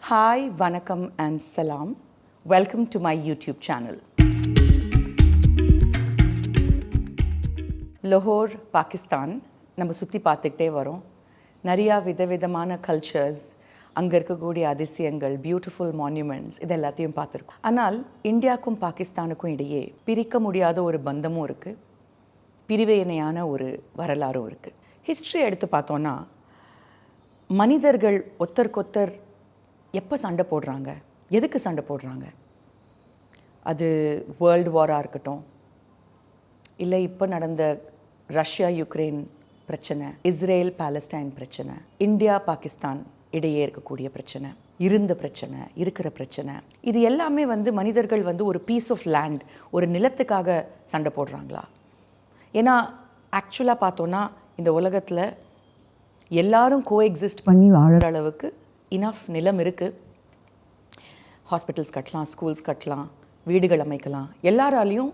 Hi, Vanakkam and Salam. Welcome to my YouTube channel. லாகூர் பாகிஸ்தான் நம்ம சுற்றி பார்த்துக்கிட்டே வரோம். நிறையா விதவிதமான கல்ச்சர்ஸ், அங்கே இருக்கக்கூடிய அதிசயங்கள், பியூட்டிஃபுல் மான்யூமெண்ட்ஸ் இது எல்லாத்தையும் பார்த்துருக்கோம். ஆனால் இந்தியாவுக்கும் பாகிஸ்தானுக்கும் இடையே பிரிக்க முடியாத ஒரு பந்தமும் இருக்குது, பிரிவினையான ஒரு வரலாறும் இருக்குது. ஹிஸ்ட்ரி எடுத்து பார்த்தோன்னா மனிதர்கள் ஒருத்தருக்கொத்தர் எப்போ சண்டை போடுறாங்க, எதுக்கு சண்டை போடுறாங்க? அது வேர்ல்டு வாராக இருக்கட்டும், இல்லை இப்போ நடந்த ரஷ்யா யுக்ரைன் பிரச்சனை, இஸ்ரேல் பாலஸ்டைன் பிரச்சனை, இந்தியா பாகிஸ்தான் இடையே இருக்கக்கூடிய பிரச்சனை, இருந்த பிரச்சனை, இருக்கிற பிரச்சனை, இது எல்லாமே மனிதர்கள் ஒரு பீஸ் ஆஃப் லேண்ட், ஒரு நிலத்துக்காக சண்டை போடுறாங்களா? ஏன்னா ஆக்சுவலாக பார்த்தோன்னா இந்த உலகத்தில் எல்லாரும் கோஎக்ஸிஸ்ட் பண்ணி வாழற அளவுக்கு இனஃப் நிலம் இருக்குது. ஹாஸ்பிட்டல்ஸ் கட்டலாம், ஸ்கூல்ஸ் கட்டலாம், வீடுகள் அமைக்கலாம், எல்லாராலையும்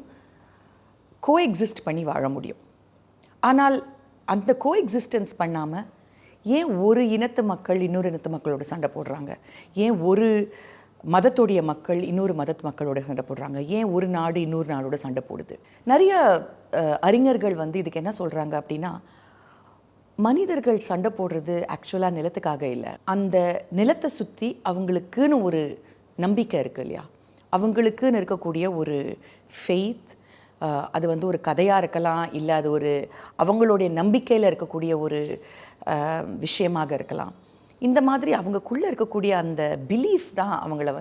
கோஎக்ஸிஸ்ட் பண்ணி வாழ முடியும். ஆனால் அந்த கோஎக்ஸிஸ்டன்ஸ் பண்ணாமல் ஏன் ஒரு இனத்து மக்கள் இன்னொரு இனத்து மக்களோட சண்டை போடுறாங்க? ஏன் ஒரு மதத்துடைய மக்கள் இன்னொரு மதத்து மக்களோட சண்டை போடுறாங்க? ஏன் ஒரு நாடு இன்னொரு நாடோட சண்டை போடுது? நிறைய அறிஞர்கள் இதுக்கு என்ன சொல்கிறாங்க அப்படின்னா, மனிதர்கள் சண்டை போடுறது ஆக்சுவலாக நிலத்துக்காக இல்லை, அந்த நிலத்தை சுற்றி அவங்களுக்குன்னு ஒரு நம்பிக்கை இருக்குது இல்லையா, அவங்களுக்குன்னு இருக்கக்கூடிய ஒரு ஃபெய்த், அது ஒரு கதையாக இருக்கலாம், இல்லை அது ஒரு அவங்களுடைய நம்பிக்கையில் இருக்கக்கூடிய ஒரு விஷயமாக இருக்கலாம். இந்த மாதிரி அவங்களுக்குள்ளே இருக்கக்கூடிய அந்த பிலீஃப் தான் அவங்கள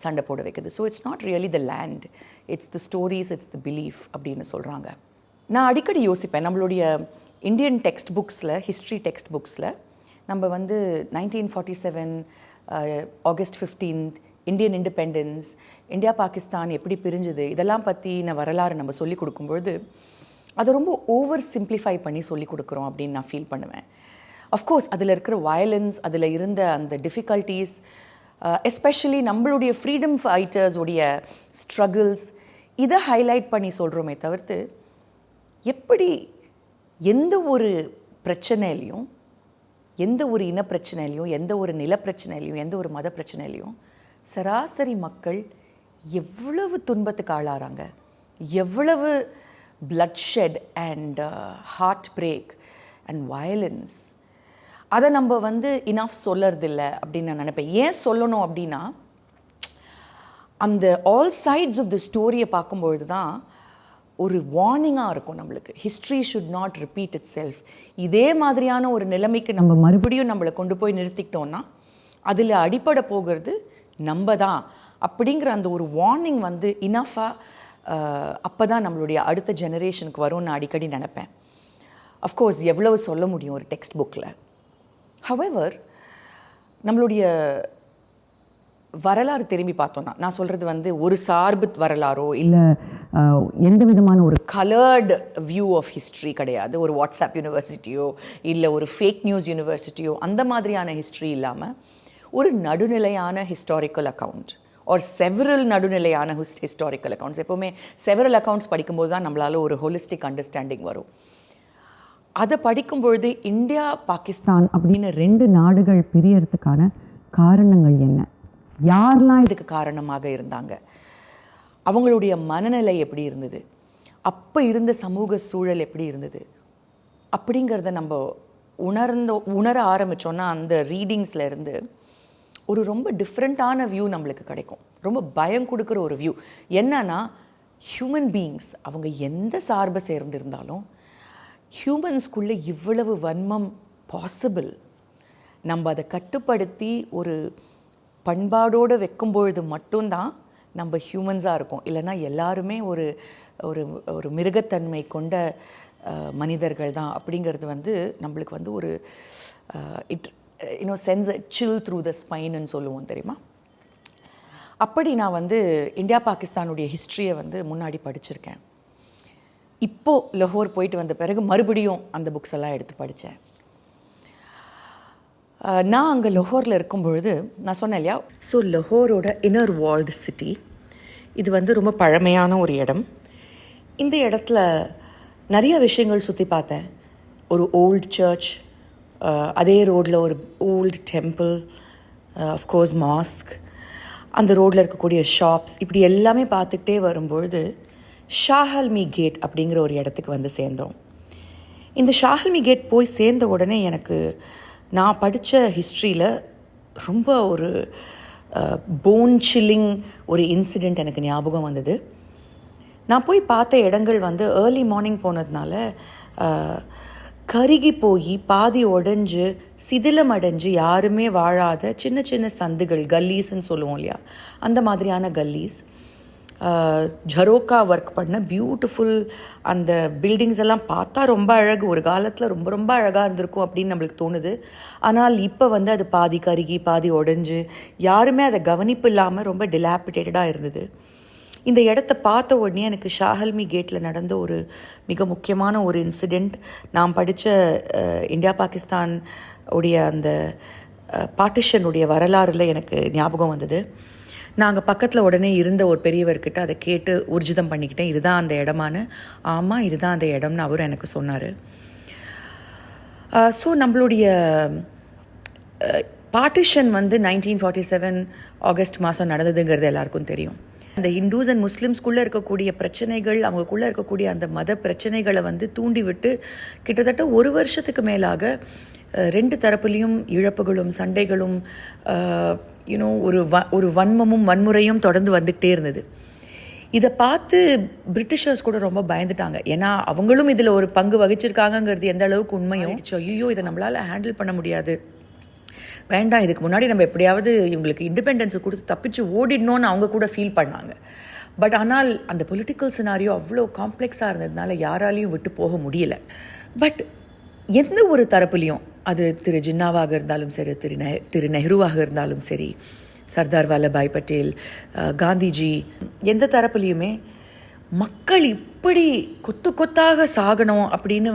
சண்டை போட வைக்குது. So it's not really the land, it's the stories, it's the belief அப்படின்னு சொல்கிறாங்க. நான் அடிக்கடி யோசிப்பேன், நம்மளுடைய இந்தியன் டெக்ஸ்ட் புக்ஸில், ஹிஸ்ட்ரி டெக்ஸ்ட் புக்ஸில் நம்ம 1947 August 15 Indian independence, India Pakistan எப்படி பிரிஞ்சுது, இதெல்லாம் பற்றின வரலாறு நம்ம சொல்லிக் கொடுக்கும்பொழுது அதை ரொம்ப ஓவர் சிம்பிளிஃபை பண்ணி சொல்லிக் கொடுக்குறோம் அப்படின்னு நான் ஃபீல் பண்ணுவேன். அஃப்கோர்ஸ் அதில் இருக்கிற வயலன்ஸ், அதில் இருந்த அந்த டிஃபிகல்ட்டிஸ், எஸ்பெஷலி நம்மளுடைய ஃப்ரீடம் ஃபைட்டர்ஸுடைய ஸ்ட்ரகிள்ஸ், இதை ஹைலைட் பண்ணி சொல்கிறோமே தவிர்த்து எப்படி எந்த ஒரு பிரச்சனையிலையும், எந்த ஒரு இன பிரச்சனையிலையும், எந்த ஒரு நில பிரச்சனையிலையும், எந்த ஒரு மத பிரச்சனையிலையும் சராசரி மக்கள் எவ்வளவு துன்பத்துக்கு ஆளாகிறாங்க, எவ்வளவு bloodshed and heart break and violence, அதை நம்ம இனஃப் சொல்லறதில்லை அப்படின்னு நான் நினைப்பேன். ஏன் சொல்லணும் அப்படின்னா, அந்த ஆல் சைட்ஸ் ஆஃப் த ஸ்டோரியை பார்க்கும்பொழுது தான் ஒரு வார்னிங்காக இருக்கும் நம்மளுக்கு. History should not repeat it self. இதே மாதிரியான ஒரு நிலைமைக்கு நம்ம மறுபடியும் நம்மளை கொண்டு போய் நிறுத்திக்கிட்டோன்னா அதில் அடிப்படை போகிறது நம்ம தான் அப்படிங்கிற அந்த ஒரு வார்னிங் இனஃபாக அப்போ தான் நம்மளுடைய அடுத்த ஜெனரேஷனுக்கு வரும்னு நான் அடிக்கடி நினைப்பேன். அஃப்கோர்ஸ் எவ்வளவு சொல்ல முடியும் ஒரு டெக்ஸ்ட் புக்கில். ஹவெவர் நம்மளுடைய வரலாறு திரும்பி பார்த்தோன்னா, நான் சொல்கிறது ஒரு சார்பு வரலாறோ இல்லை எந்த விதமான ஒரு கலர்டு வியூ ஆஃப் ஹிஸ்ட்ரி கிடையாது. ஒரு வாட்ஸ்அப் யூனிவர்சிட்டியோ இல்லை ஒரு ஃபேக் நியூஸ் யூனிவர்சிட்டியோ அந்த மாதிரியான ஹிஸ்ட்ரி இல்லாமல் ஒரு நடுநிலையான ஹிஸ்டாரிக்கல் அக்கவுண்ட் ஒரு செவரல் நடுநிலையான ஹிஸ்டாரிக்கல் அக்கவுண்ட்ஸ். எப்போவுமே செவரல் அக்கவுண்ட்ஸ் படிக்கும்போது தான் நம்மளால் ஒரு ஹோலிஸ்டிக் அண்டர்ஸ்டாண்டிங் வரும். அதை படிக்கும்பொழுது இந்தியா பாகிஸ்தான் அப்படின்னு 2 நாடுகள் பிரியறதுக்கான காரணங்கள் என்ன, யாரெல்லாம் இதுக்கு காரணமாக இருந்தாங்க, அவங்களுடைய மனநிலை எப்படி இருந்தது, அப்போ இருந்த சமூக சூழல் எப்படி இருந்தது அப்படிங்கிறத நம்ம உணர ஆரம்பித்தோன்னா அந்த ரீடிங்ஸில் இருந்து ஒரு ரொம்ப டிஃப்ரெண்ட்டான வியூ நம்மளுக்கு கிடைக்கும். ரொம்ப பயம் கொடுக்குற ஒரு வியூ என்னன்னா, ஹியூமன் பீயிங்ஸ் அவங்க எந்த சார்பை சேர்ந்திருந்தாலும் ஹியூமன்ஸ்குள்ளே இவ்வளவு வன்மம் பாசிபிள், நம்ம அதை கட்டுப்படுத்தி ஒரு பண்பாடோடு வைக்கும்பொழுது மட்டும்தான் நம்ம ஹியூமன்ஸாக இருக்கோம். இல்லைனா எல்லாருமே ஒரு ஒரு ஒரு மிருகத்தன்மை கொண்ட மனிதர்கள் தான் அப்படிங்கிறது நம்மளுக்கு ஒரு it sends chill through the ஸ்பைன்னு சொல்லுவோம் தெரியுமா. அப்படி நான் இந்தியா பாகிஸ்தானுடைய ஹிஸ்ட்ரியை முன்னாடி படிச்சிருக்கேன். இப்போது லாகூர் போயிட்டு வந்த பிறகு மறுபடியும் அந்த புக்ஸ் எல்லாம் எடுத்து படித்தேன். நான் அங்கே லாகூரில் இருக்கும் பொழுது நான் சொன்னேன் இல்லையா, ஸோ லாகூரோட இன்னர் வால்டு சிட்டி இது ரொம்ப பழமையான ஒரு இடம். இந்த இடத்துல நிறைய விஷயங்கள் சுற்றி பார்த்தேன். ஒரு ஓல்டு சர்ச், அதே ரோடில் ஒரு ஓல்டு டெம்பிள், அஃப்கோர்ஸ் மாஸ்க், அந்த ரோட்டில் இருக்கக்கூடிய ஷாப்ஸ், இப்படி எல்லாமே பார்த்துக்கிட்டே வரும்பொழுது ஷாஹல்மி கேட் அப்படிங்கிற ஒரு இடத்துக்கு வந்து சேர்ந்தோம். இந்த ஷாஹல்மி கேட் போய் சேர்ந்த உடனே எனக்கு நான் படித்த ஹிஸ்ட்ரியில் ரொம்ப ஒரு போன் சில்லிங் ஒரு இன்சிடெண்ட் எனக்கு ஞாபகம் வந்தது. நான் போய் பார்த்த இடங்கள் வந்து ஏர்லி மார்னிங் போனதுனால கருகி போய் பாதி உடைஞ்சு சிதிலம் அடைஞ்சு யாருமே வாழாத சின்ன சின்ன சந்துகள், கல்லீஸ்ன்னு சொல்லுவோம் இல்லையா, அந்த மாதிரியான கல்லீஸ். ஜரோக்கா ஒர்க் பண்ண பியூட்டிஃபுல் அந்த பில்டிங்ஸ் எல்லாம் பார்த்தா ரொம்ப அழகு, ஒரு காலத்தில் ரொம்ப ரொம்ப அழகாக இருந்திருக்கும் அப்படின்னு நம்மளுக்கு தோணுது. ஆனால் இப்போ வந்து அது பாதி கருகி பாதி உடைஞ்சு யாருமே அதை கவனிப்பு இல்லாமல் ரொம்ப டிலாபிடேட்டடாக இருந்தது. இந்த இடத்த பார்த்த உடனே எனக்கு ஷாஹல்மி கேட்டில் நடந்த ஒரு மிக முக்கியமான ஒரு இன்சிடெண்ட், நான் படித்த இந்தியா பாகிஸ்தான் உடைய அந்த பார்ட்டிஷனுடைய வரலாறில் எனக்கு ஞாபகம் வந்தது. நாங்கள் பக்கத்தில் உடனே இருந்த ஒரு பெரியவர்கிட்ட அதை கேட்டு ஊர்ஜிதம் பண்ணிக்கிட்டேன், இதுதான் அந்த இடமானு. ஆமாம், இதுதான் அந்த இடம்னு அவர் எனக்கு சொன்னார். ஸோ நம்மளுடைய பார்ட்டிஷன் வந்து 1947 ஆகஸ்ட் மாதம் நடந்ததுங்கிறது எல்லாருக்கும் தெரியும். அந்த ஹிந்துஸ் அண்ட் முஸ்லிம்ஸ்குள்ளே இருக்கக்கூடிய பிரச்சனைகள், அவங்களுக்குள்ளே இருக்கக்கூடிய அந்த மத பிரச்சனைகளை வந்து தூண்டி விட்டு கிட்டத்தட்ட ஒரு வருஷத்துக்கு மேலாக ரெண்டு தரப்புலேயும் இழப்புகளும் சண்டைகளும் ஒரு வன்மமும் வன்முறையும் தொடர்ந்து வந்துக்கிட்டே இருந்தது. இதை பார்த்து பிரிட்டிஷர்ஸ் கூட ரொம்ப பயந்துட்டாங்க. ஏன்னா அவங்களும் இதில் ஒரு பங்கு வகிச்சிருக்காங்கங்கிறது எந்த அளவுக்கு உண்மையும், ஐயோ இதை நம்மளால் ஹேண்டில் பண்ண முடியாது, வேண்டாம், இதுக்கு முன்னாடி நம்ம எப்படியாவது இவங்களுக்கு இண்டிபெண்டன்ஸை கொடுத்து தப்பிச்சு ஓடிடணும்னு அவங்க கூட ஃபீல் பண்ணாங்க. பட் ஆனால் அந்த பொலிட்டிக்கல் சினாரியோ அவ்வளோ காம்ப்ளெக்ஸாக இருந்ததுனால யாராலையும் விட்டு போக முடியல. பட் எந்த ஒரு தரப்புலையும், அது திரு ஜின்னாவாக இருந்தாலும் சரி, திரு நெஹ்ருவாக இருந்தாலும் சரி, சர்தார் வல்லபாய் பட்டேல், காந்திஜி, எந்த தரப்புலையுமே மக்கள் இப்படி கொத்து கொத்தாக சாகணும் அப்படின்னு,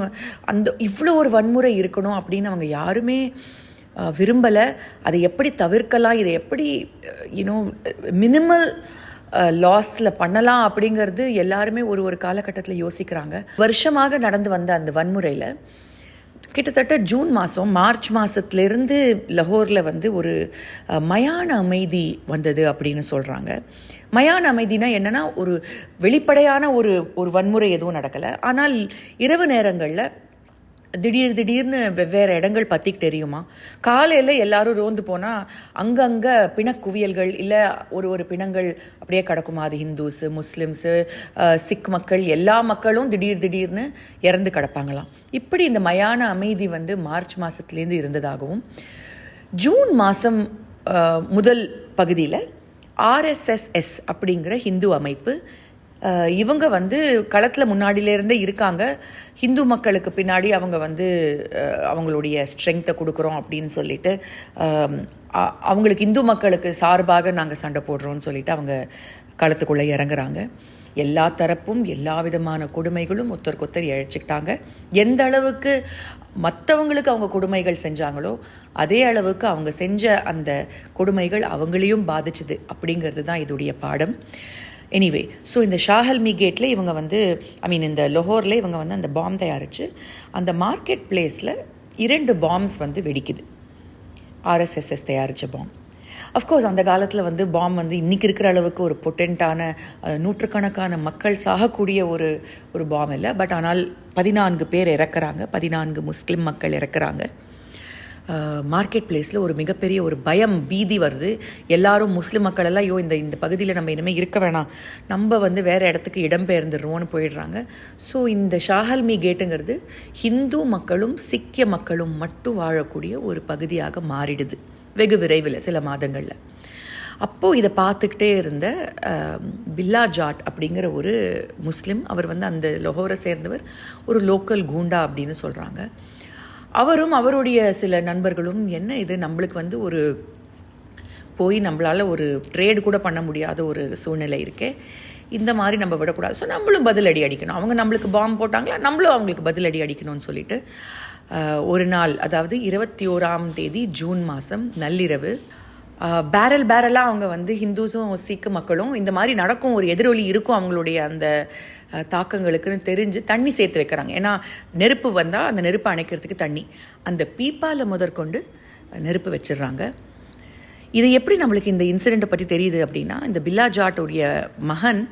அந்த இவ்வளோ ஒரு வன்முறை இருக்கணும் அப்படின்னு அவங்க யாருமே விரும்பலை. அதை எப்படி தவிர்க்கலாம், இதை எப்படி மினிமல் லாஸில் பண்ணலாம் அப்படிங்கிறது எல்லாருமே ஒரு காலகட்டத்தில் யோசிக்கிறாங்க. வருஷமாக நடந்து வந்த அந்த வன்முறையில் கிட்டத்தட்ட ஜூன் மாதம், மார்ச் மாதத்துலேருந்து லாகூரில் வந்து ஒரு மயான அமைதி வந்தது அப்படின்னு சொல்கிறாங்க. மயான அமைதினா என்னென்னா, ஒரு வெளிப்படையான ஒரு வன்முறை எதுவும் நடக்கலை. ஆனால் இரவு நேரங்களில் திடீர்னு வெவ்வேறு இடங்கள் பற்றிக்கிட்டு தெரியுமா. காலையில் எல்லாரும் ரோந்து போனால் அங்கங்கே பிணக்குவியல்கள், இல்லை ஒரு பிணங்கள் அப்படியே கிடக்குமா. அது ஹிந்துஸு, முஸ்லிம்ஸு, சிக் மக்கள், எல்லா மக்களும் திடீர்னு இறந்து கிடப்பாங்களாம். இப்படி இந்த மயான அமைதி வந்து மார்ச் மாதத்துலேருந்து இருந்ததாகவும், ஜூன் மாதம் முதல் பகுதியில் ஆர்எஸ்எஸ்எஸ் அப்படிங்கிற ஹிந்து அமைப்பு, இவங்க வந்து களத்தில் முன்னாடியிலேருந்தே இருக்காங்க. ஹிந்து மக்களுக்கு பின்னாடி அவங்க வந்து அவங்களுடைய ஸ்ட்ரெங்த்தை கொடுக்குறோம் அப்படின்னு சொல்லிட்டு, அவங்களுக்கு இந்து மக்களுக்கு சார்பாக நாங்கள் சண்டை போடுறோன்னு சொல்லிட்டு அவங்க களத்துக்குள்ளே இறங்குறாங்க. எல்லா தரப்பும் எல்லா விதமான கொடுமைகளும் ஒருத்தருக்கொத்தர் இழைச்சிக்கிட்டாங்க. எந்த அளவுக்கு மற்றவங்களுக்கு அவங்க கொடுமைகள் செஞ்சாங்களோ அதே அளவுக்கு அவங்க செஞ்ச அந்த கொடுமைகள் அவங்களையும் பாதிச்சுது அப்படிங்கிறது தான் இதோடைய பாடம். எனிவே, ஸோ இந்த ஷாஹல்மி கேட்டில் இவங்க வந்து இந்த லாகூரில் இவங்க வந்து அந்த பாம் தயாரித்து அந்த மார்க்கெட் பிளேஸில் 2 பாம்ஸ் வந்து வெடிக்குது. ஆர்எஸ்எஸ்எஸ் தயாரித்த பாம். அஃப்கோர்ஸ் அந்த காலத்தில் வந்து பாம் வந்து இன்றைக்கி இருக்கிற அளவுக்கு ஒரு பொட்டென்ட்டான, நூற்றுக்கணக்கான மக்கள் சாகக்கூடிய ஒரு பாம் இல்லை. பட் ஆனால் 14 பேர் இறக்குறாங்க, 14 முஸ்லீம் மக்கள் இறக்குறாங்க. மார்க்கெட் பிளேஸில் ஒரு மிகப்பெரிய ஒரு பயம், பீதி வருது. எல்லாரும் முஸ்லீம் மக்கள் எல்லாம், இந்த பகுதியில் நம்ம இனிமேல் இருக்க வேணாம், நம்ம வந்து வேறு இடத்துக்கு இடம்பெயர்ந்துடுறோன்னு போயிடுறாங்க. ஸோ இந்த ஷாஹல்மி கேட்டுங்கிறது ஹிந்து மக்களும் சிக்கிய மக்களும் மட்டும் வாழக்கூடிய ஒரு பகுதியாக மாறிடுது வெகு விரைவில், சில மாதங்களில். அப்போது இதை பார்த்துக்கிட்டே இருந்த பில்லா ஜாட் அப்படிங்கிற ஒரு முஸ்லீம், அவர் வந்து அந்த லாகூரை சேர்ந்தவர், ஒரு லோக்கல் கூண்டா அப்படின்னு சொல்கிறாங்க. அவரும் அவருடைய சில நண்பர்களும், என்ன இது, நம்மளுக்கு வந்து போய் நம்மளால் ஒரு ட்ரேடு கூட பண்ண முடியாத ஒரு சூழ்நிலை இருக்கே, இந்த மாதிரி நம்ம விடக்கூடாது, ஸோ நம்மளும் பதிலடி அடிக்கணும். அவங்க நம்மளுக்கு பாம்பு போட்டாங்களா, நம்மளும் அவங்களுக்கு பதிலடி அடிக்கணும்னு சொல்லிட்டு ஒரு நாள், அதாவது 21ஆம் தேதி ஜூன் மாதம் நள்ளிரவு, பேரலாக அவங்க வந்து ஹிந்துஸும் சீக்கு மக்களும் இந்த மாதிரி நடக்கும், ஒரு எதிரொலி இருக்கும் அவங்களுடைய அந்த தாக்கங்களுக்குன்னு தெரிஞ்சு தண்ணி சேர்த்து வைக்கிறாங்க. ஏன்னா நெருப்பு வந்தால் அந்த நெருப்பை அணைக்கிறதுக்கு தண்ணி, அந்த பீப்பால் முதற்கொண்டு நெருப்பு வச்சிடுறாங்க. இது எப்படி நம்மளுக்கு இந்த இன்சிடெண்ட்டை பற்றி தெரியுது அப்படின்னா, இந்த பில்லா ஜாட்டுடைய மகன்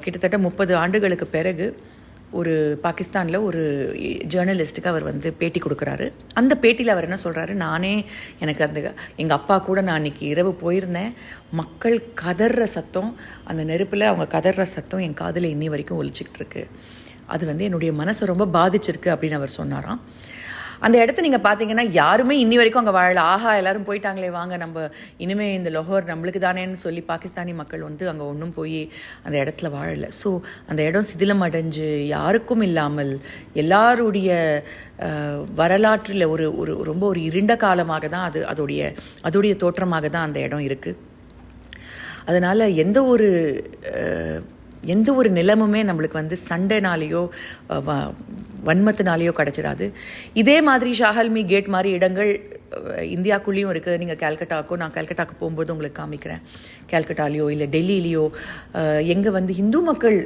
கிட்டத்தட்ட 30 ஆண்டுகளுக்கு பிறகு ஒரு பாகிஸ்தானில் ஒரு ஜேர்னலிஸ்ட்டுக்கு அவர் வந்து பேட்டி கொடுக்குறாரு. அந்த பேட்டியில் அவர் என்ன சொல்கிறாரு, எனக்கு எங்கள் அப்பா கூட நான் அன்றைக்கி இரவு போயிருந்தேன், மக்கள் கதற சத்தம், அந்த நெருப்பில் அவங்க கதற சத்தம் என் காதில் இன்னி வரைக்கும் ஒலிச்சிக்கிட்டு இருக்கு. அது வந்து என்னுடைய மனசை ரொம்ப பாதிச்சிருக்கு அப்படின்னு அவர் சொன்னாராம். அந்த இடத்த நீங்கள் பார்த்தீங்கன்னா யாருமே இன்னி வரைக்கும் அங்கே வாழல. ஆஹா எல்லோரும் போயிட்டாங்களே, வாங்க நம்ம இனிமேல் இந்த லொஹோர் நம்மளுக்கு தானேன்னு சொல்லி பாகிஸ்தானி மக்கள் வந்து அங்கே ஒன்றும் போய் அந்த இடத்துல வாழலை. ஸோ அந்த இடம் சிதிலம் அடைஞ்சு யாருக்கும் இல்லாமல் எல்லாருடைய வரலாற்றில் ஒரு ஒரு ரொம்ப ஒரு இருண்ட காலமாக தான் அதோடைய தோற்றமாக தான் அந்த இடம் இருக்குது. அதனால் எந்த ஒரு நிலமுமே நம்மளுக்கு வந்து சண்டைனாலேயோ வன்மத்தினாலேயோ கிடச்சிடாது. இதே மாதிரி ஷாஹல்மி கேட் மாதிரி இடங்கள் இந்தியாக்குள்ளேயும் இருக்குது. நீங்கள் நான் கல்கட்டாவுக்கு போகும்போது உங்களுக்கு காமிக்கிறேன். கல்கட்டாலேயோ இல்லை டெல்லியிலையோ எங்கே வந்து இந்து மக்கள்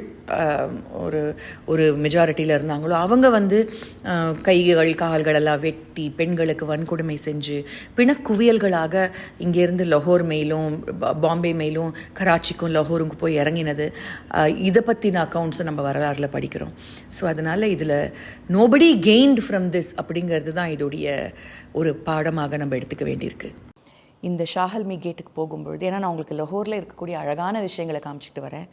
ஒரு மெஜாரிட்டியில் இருந்தாங்களோ அவங்க வந்து கைகள் கால்கள் எல்லாம் வெட்டி பெண்களுக்கு வன்கொடுமை செஞ்சு பிணக்குவியல்களாக இங்கேருந்து லஹோர் மெயிலும் பாம்பே மெயிலும் கராச்சிக்கும் லஹோருக்கும் போய் இறங்கினது. இதை பற்றின அக்கௌண்ட்ஸை நம்ம வரலாறில் படிக்கிறோம். ஸோ அதனால் இதில் நோபடி கெயின்ட் ஃப்ரம் திஸ் அப்படிங்கிறது தான் இதோடைய ஒரு பாடமாக நம்ம எடுத்துக்க வேண்டியிருக்கு. இந்த ஷாஹல்மி கேட்டுக்கு போகும்பொழுது, ஏன்னா நான் உங்களுக்கு லஹோரில் இருக்கக்கூடிய அழகான விஷயங்களை காமிச்சிட்டு வரேன்,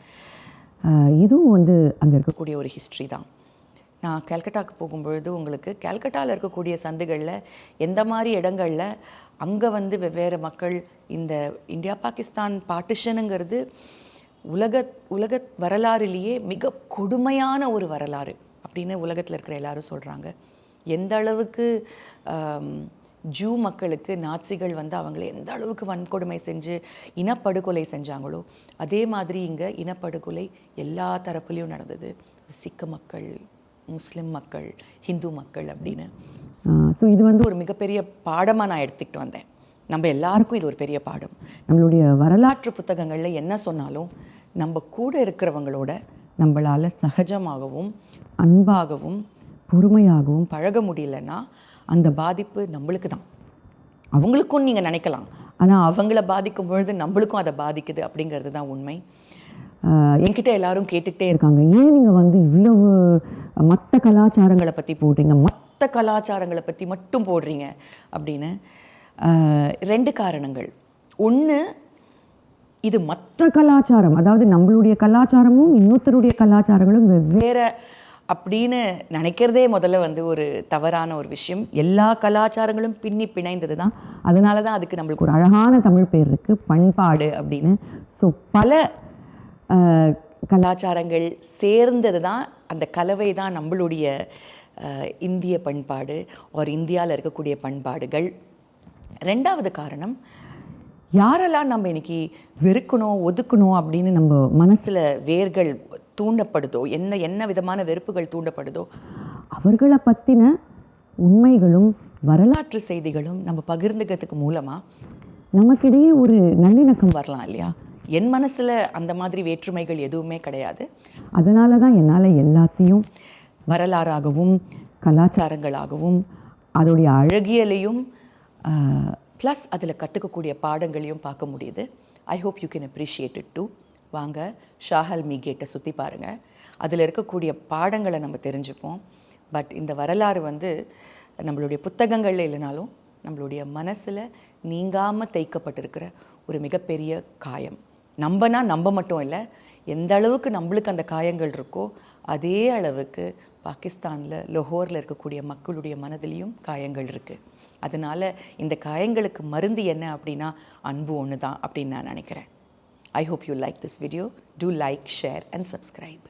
இதுவும் வந்து அங்கே இருக்கக்கூடிய ஒரு ஹிஸ்ட்ரி தான். நான் கல்கட்டாவுக்கு போகும்பொழுது உங்களுக்கு கல்கட்டாவில் இருக்கக்கூடிய சந்துகளில் எந்த மாதிரி இடங்களில் அங்கே வந்து வெவ்வேறு மக்கள் இந்த இந்தியா பாகிஸ்தான் பார்ட்டிஷனுங்கிறது உலக வரலாறுலேயே மிக கொடுமையான ஒரு வரலாறு அப்படின்னு உலகத்தில் இருக்கிற எல்லாரும் சொல்கிறாங்க. எந்த அளவுக்கு ஜூ மக்களுக்கு நாட்சிகள் வந்து அவங்கள எந்த அளவுக்கு வன்கொடுமை செஞ்சு இனப்படுகொலை செஞ்சாங்களோ அதே மாதிரி இங்கே இனப்படுகொலை எல்லா தரப்புலையும் நடந்தது. சிக்க மக்கள், முஸ்லீம் மக்கள், ஹிந்து மக்கள் அப்படின்னு. ஸோ இது வந்து ஒரு மிகப்பெரிய பாடமாக நான் எடுத்துக்கிட்டு வந்தேன். நம்ம எல்லாருக்கும் இது ஒரு பெரிய பாடம். நம்மளுடைய வரலாற்று புத்தகங்களில் என்ன சொன்னாலும் நம்ம கூட இருக்கிறவங்களோட நம்மளால் சகஜமாகவும் அன்பாகவும் பொறுமையாகவும் பழக முடியலன்னா அந்த பாதிப்பு நம்மளுக்கு தான். அவங்களுக்கும் நீங்கள் நினைக்கலாம், ஆனால் அவங்கள பாதிக்கும் பொழுது நம்மளுக்கும் அதை பாதிக்குது அப்படிங்கிறது தான் உண்மை. என்கிட்ட எல்லாரும் கேட்டுக்கிட்டே இருக்காங்க, ஏன் நீங்கள் வந்து இவ்வளவு மற்ற கலாச்சாரங்களை பற்றி போடுறீங்க, மற்ற கலாச்சாரங்களை பற்றி மட்டும் போடுறீங்க அப்படின்னு. 2 காரணங்கள். ஒன்று, இது மற்ற கலாச்சாரம், அதாவது நம்மளுடைய கலாச்சாரமும் இன்னொருத்தருடைய கலாச்சாரங்களும் வெவ்வேறு அப்படின்னு நினைக்கிறதே முதல்ல வந்து ஒரு தவறான ஒரு விஷயம். எல்லா கலாச்சாரங்களும் பிணைந்தது தான். அதனால தான் அதுக்கு நம்மளுக்கு ஒரு அழகான தமிழ் பேர் இருக்குது, பண்பாடு அப்படின்னு. ஸோ பல கலாச்சாரங்கள் சேர்ந்தது தான், அந்த கலவை தான் நம்மளுடைய இந்திய பண்பாடு ஒரு இந்தியாவில் இருக்கக்கூடிய பண்பாடுகள். 2வது காரணம், யாரெல்லாம் நம்ம இன்றைக்கி வெறுக்கணும் ஒதுக்கணும் அப்படின்னு நம்ம மனசில் வேர்கள் தூண்டப்படுதோ, என்ன விதமான வெறுப்புகள் தூண்டப்படுதோ, அவர்களை பற்றின உண்மைகளும் வரலாற்று செய்திகளும் நம்ம பகிர்ந்துக்கிறதுக்கு மூலமாக நமக்கிடையே ஒரு நல்லிணக்கம் வரலாம் இல்லையா. என் மனசில் அந்த மாதிரி வேற்றுமைகள் எதுவுமே கிடையாது. அதனால தான் என்னால் எல்லாத்தையும் வரலாறாகவும் கலாச்சாரங்களாகவும் அதோடைய அழகியலையும் ப்ளஸ் அதில் கற்றுக்கக்கூடிய பாடங்களையும் பார்க்க முடியுது. I hope you can appreciate it too. வாங்க ஷாஹல்மி கேட்டை சுற்றி பாருங்கள், அதில் இருக்கக்கூடிய பாடங்களை நம்ம தெரிஞ்சுப்போம். பட் இந்த வரலாறு வந்து நம்மளுடைய புத்தகங்களில் இல்லைனாலும் நம்மளுடைய மனசில் நீங்காமல் தைக்கப்பட்டிருக்கிற ஒரு மிகப்பெரிய காயம். நம்ம மட்டும் இல்லை, எந்த அளவுக்கு நம்மளுக்கு அந்த காயங்கள் இருக்கோ அதே அளவுக்கு பாகிஸ்தானில் லஹோரில் இருக்கக்கூடிய மக்களுடைய மனதிலையும் காயங்கள் இருக்குது. அதனால் இந்த காயங்களுக்கு மருந்து என்ன அப்படின்னா அன்பு ஒன்று தான் அப்படின்னு நான் நினைக்கிறேன். I hope you like this video. Do like, share and subscribe.